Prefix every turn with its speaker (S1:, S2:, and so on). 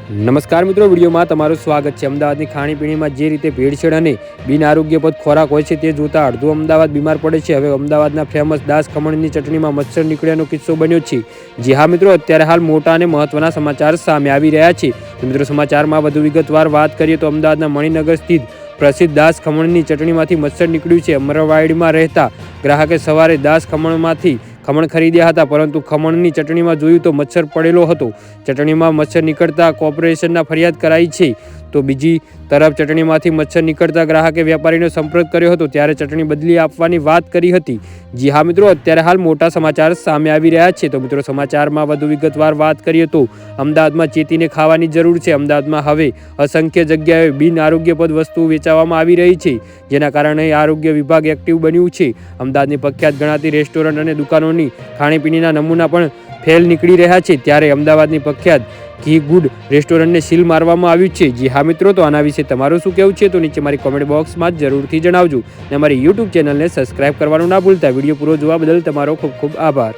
S1: નમસ્કાર મિત્રો, વિડીયોમાં તમારું સ્વાગત છે। અમદાવાદની ખાણીપીણીમાં જે રીતે ભેળસેળ અને બિન આરોગ્યપ્રદ ખોરાક હોય છે તે જોતા અડધું અમદાવાદ બીમાર પડે છે। હવે અમદાવાદના ફેમસ દાસ ખમણની ચટણીમાં મચ્છર નીકળ્યાનો કિસ્સો બન્યો છે। જી હા મિત્રો, અત્યારે હાલ મોટા અને મહત્વના સમાચાર સામે આવી રહ્યા છે। તો મિત્રો, સમાચારમાં વધુ વિગતવાર વાત કરીએ તો અમદાવાદના મણિનગર સ્થિત પ્રસિદ્ધ દાસ ખમણની ચટણીમાંથી મચ્છર નીકળ્યું છે। અમરાવાડીમાં રહેતા ગ્રાહકે સવારે દાસ ખમણમાંથી ખમણ ખરીદ્યા હતા, પરંતુ ખમણની ચટણીમાં જોયું તો મચ્છર પડેલો હતો। ચટણીમાં મચ્છર નીકળતા કોર્પોરેશનના ફરિયાદ કરાઈ છે। તો બીજી તરફ ચટણીમાંથી મચ્છર નીકળતા ગ્રાહકે વેપારીનો સંપર્ક કર્યો હતો, ત્યારે ચટણી બદલી આપવાની વાત કરી હતી। જી હા મિત્રો, અત્યારે હાલ મોટા સમાચાર સામે આવી રહ્યા છે। તો મિત્રો, સમાચારમાં વધુ વિગતવાર વાત કરીએ તો અમદાવાદમાં ચેતીને ખાવાની જરૂર છે। અમદાવાદમાં હવે અસંખ્ય જગ્યાએ બિન આરોગ્યપ્રદ વસ્તુઓ વેચાવામાં આવી રહી છે, જેના કારણે આરોગ્ય વિભાગ એક્ટિવ બન્યું છે। અમદાવાદની પ્રખ્યાત ગણાતી રેસ્ટોરન્ટ અને દુકાનોની ખાણીપીણીના નમૂના પણ ફેલ નીકળી રહ્યા છે, ત્યારે અમદાવાદની પ્રખ્યાત ઘી ગુડ રેસ્ટોરન્ટને સીલ મારવામાં આવ્યું છે। જી હા મિત્રો, તો આના વિશે તમારું શું કહેવું છે તો નીચે મારી કોમેન્ટ બોક્સમાં જરૂરથી જણાવજો અને અમારી યુટ્યુબ ચેનલને સબસ્ક્રાઇબ કરવાનું ના ભૂલતા। વિડીયો પૂરો જોવા બદલ તમારો ખૂબ ખૂબ આભાર।